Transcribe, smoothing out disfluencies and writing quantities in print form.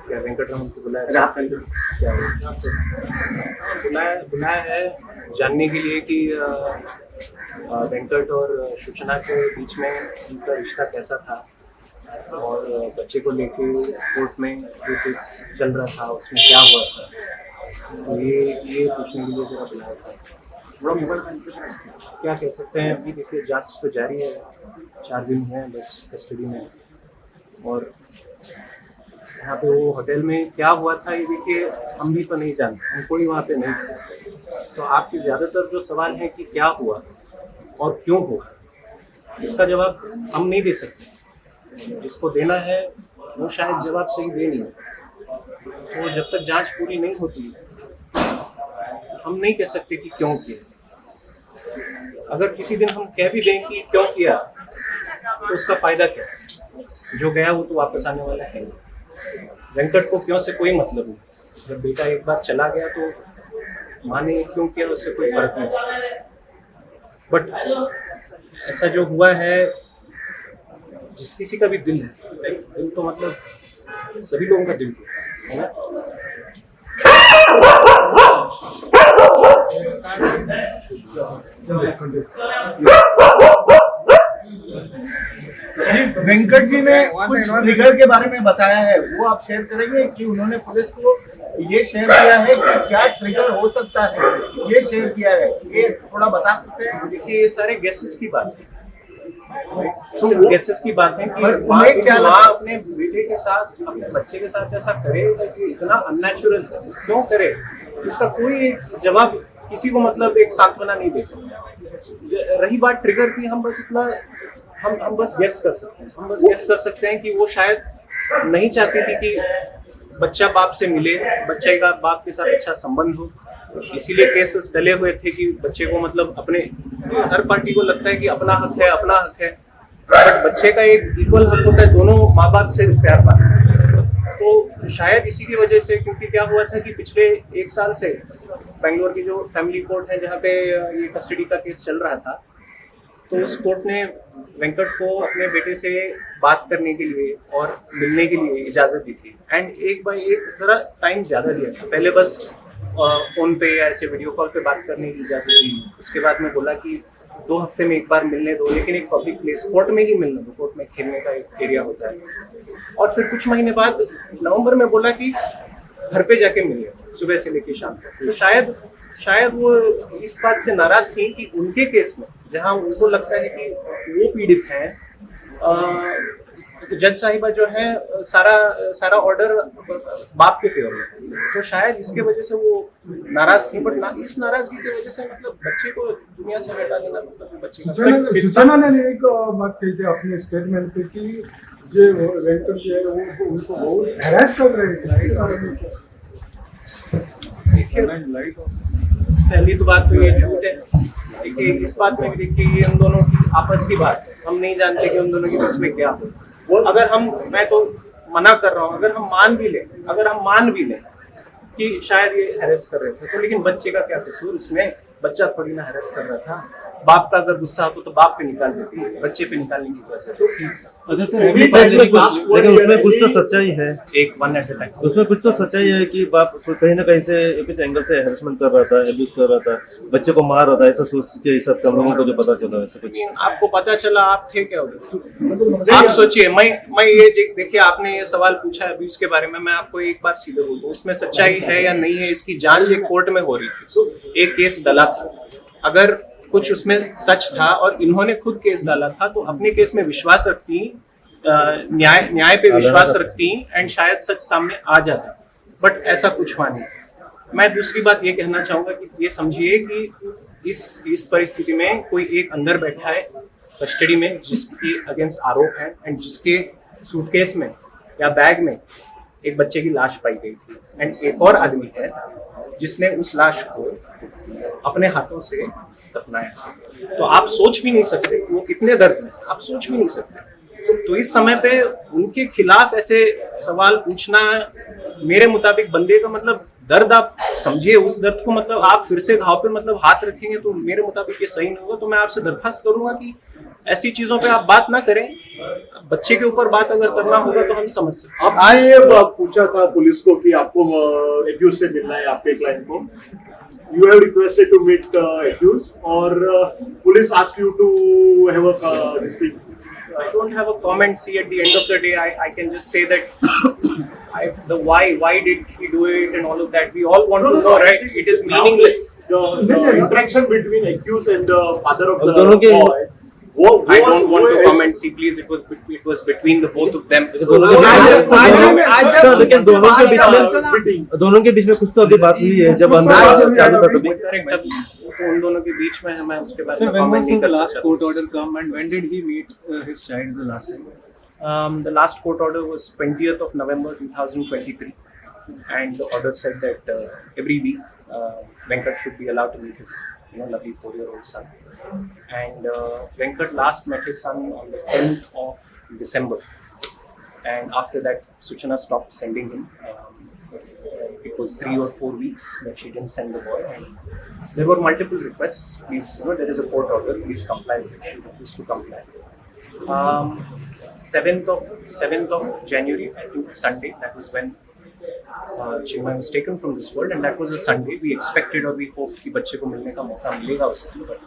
क्या वेंकटरमन को बुलाया क्या बुलाया है जानने के लिए कि वेंकट और सूचना के बीच में उनका रिश्ता कैसा था और बच्चे को लेके कोर्ट में जो केस चल रहा था उसमें क्या हुआ था, तो ये पूछने के लिए जरा बुलाया था। क्या कह सकते हैं, अभी देखिए जांच तो जारी है, 4 दिन है बस कस्टडी में। और यहाँ पे वो होटल में क्या हुआ था ये देखिए हम भी तो नहीं जानते, हम कोई वहाँ पे नहीं थे। तो आपके ज़्यादातर जो सवाल है कि क्या हुआ और क्यों हुआ, इसका जवाब हम नहीं दे सकते। जिसको देना है वो शायद जवाब सही दे नहीं। तो जब तक जांच पूरी नहीं होती हम नहीं कह सकते कि क्यों किया। अगर किसी दिन हम कह भी दें कि क्यों किया तो उसका फायदा क्या, जो गया वो तो वापस आने वाला है। वेंकट को क्यों से कोई मतलब नहीं, जब बेटा एक बार चला गया तो माँ ने क्यों किया उससे कोई फर्क नहीं। बट ऐसा जो हुआ है, जिस किसी का भी दिल है, दिल तो मतलब सभी लोगों का दिल है ना। वेंकट जी ने कुछ ट्रिगर के बारे में बताया है, वो आप शेयर करेंगे कि उन्होंने पुलिस को ये शेयर किया है कि क्या ट्रिगर हो सकता है, ये शेयर किया है, ये थोड़ा बता सकते हैं? देखिए ये सारे गेसेस की बात है, सिर्फ गेसेस की बात है कि माँ अपने बेटे के साथ, अपने बच्चे के साथ ऐसा करे कि इतना अननेचुरल क्यों करे, इसका कोई जवाब किसी को मतलब एक सांत्वना नहीं दे सकता। रही बात ट्रिगर की, हम बस इतना हम बस गेस कर सकते हैं, हम बस गेस कर सकते हैं कि वो शायद नहीं चाहती थी कि बच्चा बाप से मिले, बच्चे का बाप के साथ अच्छा संबंध हो, इसीलिए केसेस डले हुए थे कि बच्चे को मतलब अपने, हर पार्टी को लगता है कि अपना हक है, अपना हक है, बट बच्चे का एक इक्वल हक होता है दोनों माँ बाप से प्यार पाना। तो शायद इसी की वजह से, क्योंकि क्या हुआ था कि पिछले 1 साल से बेंगलोर की जो फैमिली कोर्ट है जहाँ पे ये कस्टडी का केस चल रहा था, तो उस कोर्ट ने वेंकट को अपने बेटे से बात करने के लिए और मिलने के लिए इजाज़त दी थी। एंड एक बाय एक ज़रा टाइम ज़्यादा दिया था। पहले बस फ़ोन पे या ऐसे वीडियो कॉल पे बात करने की इजाज़त दी। उसके बाद में बोला कि 2 हफ्ते में एक बार मिलने दो, लेकिन एक पब्लिक प्लेस, कोर्ट में ही मिलने दो, कोर्ट में खेलने का एक एरिया होता है। और फिर कुछ महीने बाद नवंबर में बोला कि घर पे जाके मिलिए सुबह से लेकर शाम तक। तो शायद वो इस बात से नाराज थी कि उनके केस में, जहां उनको लगता है कि वो पीड़ित हैं, जज साहिबा जो है सारा ऑर्डर बाप के फेवर में, तो शायद इसके वजह से वो नाराज थी। बट इस नाराजगी की वजह से मतलब बच्चे को दुनिया से हटा देना, मतलब बच्चे का सूचना ने एक बात कही थी अपने स्टेटमेंट पे कि जो वेंकट जी है वो उनको बहुत हैरेस कर रहे थे। पहली तो बात तो ये झूठ है। देखिए इस बात में भी देखिए ये उन दोनों की आपस की बात है, हम नहीं जानते कि उन दोनों के बीच में क्या हो। अगर मैं तो मना कर रहा हूँ, अगर हम मान भी लें कि शायद ये हैरेस कर रहे थे, तो लेकिन बच्चे का क्या कसूर उसमें? बच्चा थोड़ी ना हैरेस कर रहा था। बाप का अगर गुस्सा हो तो बाप पे निकाल देती है, बच्चे पे निकालने की वजह से तो ठीक। लेकिन उसमें कुछ तो सच्चाई है, एक वन एट ए टाइम उसमें कुछ तो सच्चाई है कि बाप कहीं ना कहीं से कुछ एंगल से हैरेसमेंट कर रहा था, अब्यूज कर रहा था, बच्चे को मार रहा था, ऐसा सोच के हिसाब से हम लोगों को जो पता चला वैसा कुछ। आपको पता चला, आप थे क्या उधर? आप सोचिए, मैं ये देखिए आपने ये सवाल पूछा है अब्यूज के बारे में, मैं आपको एक बार सीधे बोल दूं, उसमें सच्चाई है या नहीं है इसकी जांच एक कोर्ट में हो रही थी। एक केस डला था, अगर कुछ उसमें सच था और इन्होंने खुद केस डाला था तो अपने केस में विश्वास रखती, न्याय पे विश्वास रखती एंड शायद सच सामने आ जाता। बट ऐसा कुछ हुआ नहीं। मैं दूसरी बात ये कहना चाहूंगा कि ये समझिए कि इस परिस्थिति में कोई एक अंदर बैठा है कस्टडी में जिसके अगेंस्ट आरोप है एंड जिसके सूटकेस में या बैग में एक बच्चे की लाश पाई गई थी, एंड एक और आदमी है जिसने उस लाश को अपने हाथों से दफनाया। तो आप सोच भी नहीं सकते वो कितने दर्द में, आप सोच भी नहीं सकते। तो इस समय पे उनके खिलाफ ऐसे सवाल पूछना, मेरे मुताबिक बंदे का मतलब दर्द आप समझिए, उस दर्द को मतलब आप फिर से घाव पे मतलब हाथ रखेंगे तो मेरे मुताबिक ये सही नहीं होगा। तो मैं आपसे दरखास्त करूंगा कि ऐसी चीजों पे आप बात ना करें। बच्चे के ऊपर बात अगर करना होगा तो हम समझ सकते हैं। आपने ये पूछा था पुलिस को कि आपको एक्यूज से मिलना है आपके क्लाइंट को, you have requested to meet accuse और police ask you to have a this thing. I don't have a comment. See, at the end of the day, I can just say that the why did he do it and all of that. We all want to know, right? It is meaningless. The interaction between accused and the father of the दोनों के- boy. I don't want to comment. See, please, it was between the both of them. दोनों के Meeting. दोनों के बीच में कुछ तो अभी बात हुई है जब अंदर चालू था तभी। Correct. अब उन दोनों के बीच में मैं उसके बारे Sir, में when comment was नहीं the कर last सकता। court order come and when did he meet his child the last time? The last court order was 20th of November 2023, and the order said that every week Venkat should be allowed to meet his lovely 4-year-old son. And Venkat last met his son on the 10th of December, and after that Suchana stopped sending him. It was 3 or 4 weeks that she didn't send the boy, and there were multiple requests. Please, there is a court order. Please comply with it. She refused to comply. 7th of January, I think Sunday. That was when Chinmay was taken from this world, and that was a Sunday. We expected or we hoped कि बच्चे को मिलने का मौका मिलेगा उसकी, but